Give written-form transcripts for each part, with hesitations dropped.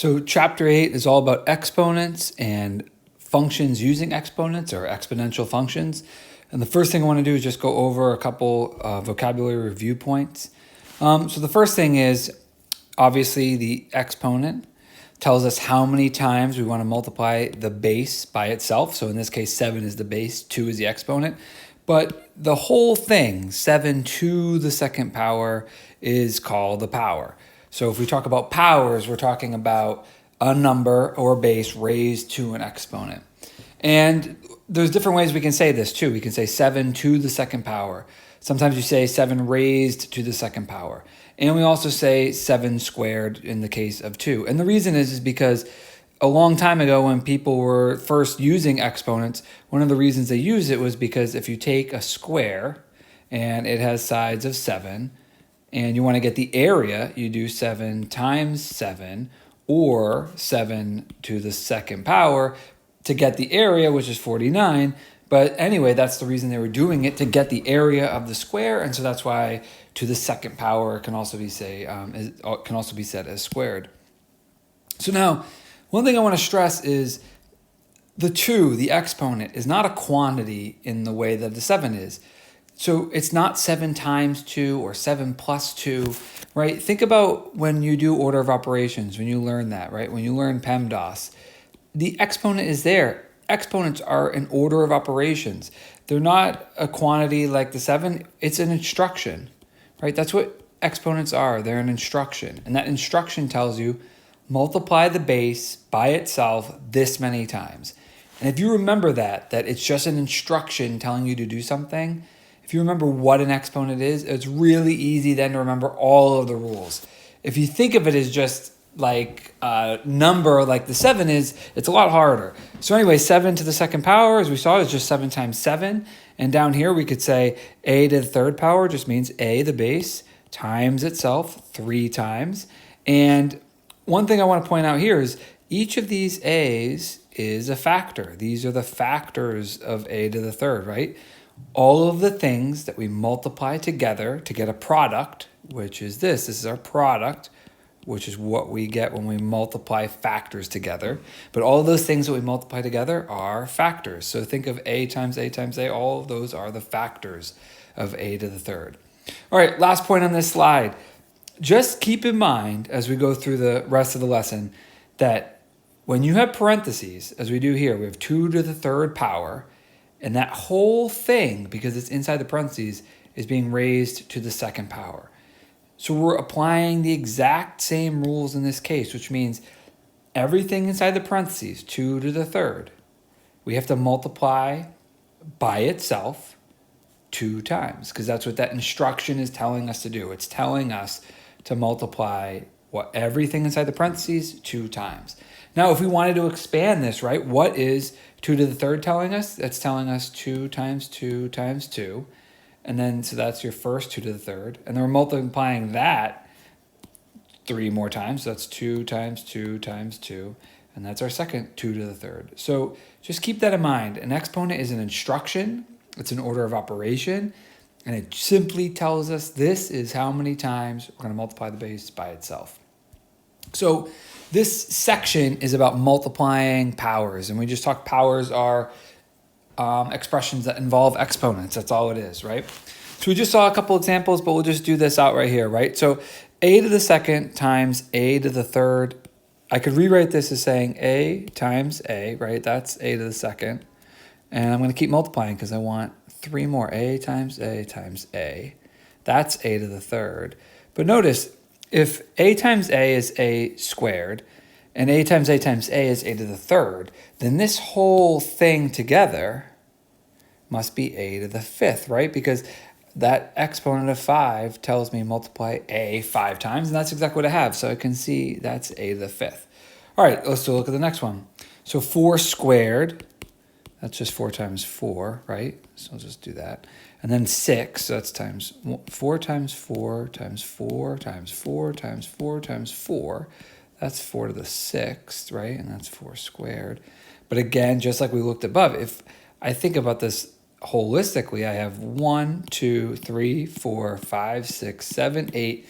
So chapter 8 is all about exponents and functions using exponents or exponential functions. And the first thing I want to do is just go over a couple vocabulary review points. So the first thing is obviously the exponent tells us how many times we want to multiply the base by itself. So in this case, 7 is the base, 2 is the exponent. But the whole thing, 7 to the second power, is called the power. So if we talk about powers, we're talking about a number or base raised to an exponent. And there's different ways we can say this too. We can say 7 to the second power. Sometimes you say 7 raised to the second power. And we also say 7 squared in the case of 2. And the reason is because a long time ago when people were first using exponents, one of the reasons they used it was because if you take a square and it has sides of 7 and you want to get the area, you do 7 times 7 or 7 to the second power to get the area, which is 49. But anyway, that's the reason they were doing it, to get the area of the square. And so that's why to the second power can also be said as squared. So now, one thing I want to stress is the 2, the exponent, is not a quantity in the way that the 7 is. So it's not 7 times 2 or 7 plus 2, right? Think about when you do order of operations, when you learn that, right? When you learn PEMDAS, the exponent is there. Exponents are an order of operations. They're not a quantity like the 7. It's an instruction, right? That's what exponents are. They're an instruction. And that instruction tells you multiply the base by itself this many times. And if you remember that it's just an instruction telling you to do something, if you remember what an exponent is, it's really easy then to remember all of the rules. If you think of it as just like a number like the 7 is, it's a lot harder. So anyway, 7 to the second power, as we saw, is just 7 times 7. And down here we could say a to the third power just means a, the base, times itself 3 times. And one thing I want to point out here is each of these a's is a factor. These are the factors of a to the third, right? All of the things that we multiply together to get a product, which is this. This is our product, which is what we get when we multiply factors together. But all of those things that we multiply together are factors. So think of a times a times a. All of those are the factors of a to the third. All right, last point on this slide. Just keep in mind as we go through the rest of the lesson that when you have parentheses, as we do here, we have 2 to the third power, and that whole thing, because it's inside the parentheses, is being raised to the second power. So we're applying the exact same rules in this case, which means everything inside the parentheses, 2 to the third, we have to multiply by itself 2 times, because that's what that instruction is telling us to do. It's telling us to multiply everything inside the parentheses 2 times. Now, if we wanted to expand this, right, what is 2 to the third telling us? That's telling us 2 times 2 times 2. And then, so that's your first 2 to the third. And then we're multiplying that 3 more times. So that's 2 times 2 times 2. And that's our second 2 to the third. So just keep that in mind. An exponent is an instruction. It's an order of operation. And it simply tells us this is how many times we're going to multiply the base by itself. So this section is about multiplying powers. And we just talked powers are expressions that involve exponents. That's all it is, right? So we just saw a couple examples, but we'll just do this out right here, right? So a to the second times a to the third. I could rewrite this as saying a times a, right? That's a to the second. And I'm going to keep multiplying because I want 3 more. A times a times a. That's a to the third. But notice, if a times a is a squared, and a times a times a is a to the third, then this whole thing together must be a to the fifth, right? Because that exponent of 5 tells me multiply a 5 times, and that's exactly what I have. So I can see that's a to the fifth. All right, let's look at the next one. So 4 squared, that's just 4 times 4, right? So I'll just do that. And then 6, so that's times 4 times 4 times 4 times 4 times 4 times 4. That's 4 to the 6th, right? And that's 4 squared. But again, just like we looked above, if I think about this holistically, I have 1, 2, 3, 4, 5, 6, 7, 8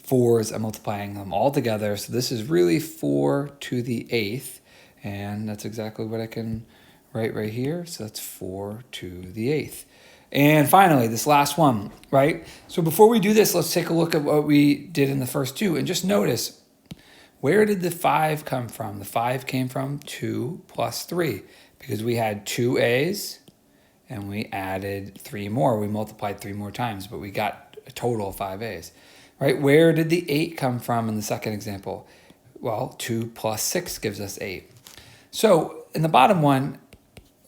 4s and multiplying them all together. So this is really 4 to the 8th. And that's exactly what I can write right here. So that's 4 to the 8th. And finally, this last one, right? So before we do this, let's take a look at what we did in the first two and just notice, where did the 5 come from? The 5 came from 2 plus 3 because we had 2 A's and we added 3 more. We multiplied 3 more times, but we got a total of 5 A's, right? Where did the 8 come from in the second example? Well, 2 plus 6 gives us 8. So in the bottom one,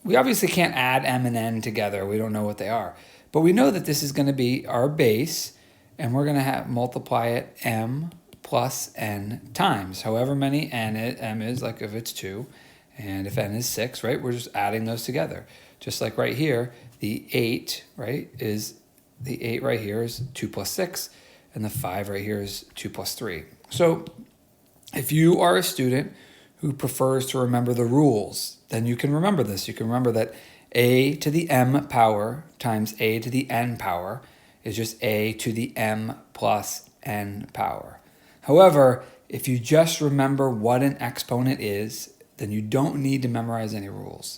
we obviously can't add m and n together. We don't know what they are. But we know that this is going to be our base, and we're going to multiply it m plus n times. However many m is, like if it's 2, and if n is 6, right? We're just adding those together. Just like right here, the 8, right, is the 8 right here is 2 plus 6, and the 5 right here is 2 plus 3. So if you are a student who prefers to remember the rules, then you can remember this. You can remember that a to the m power times a to the n power is just a to the m plus n power. However, if you just remember what an exponent is, then you don't need to memorize any rules.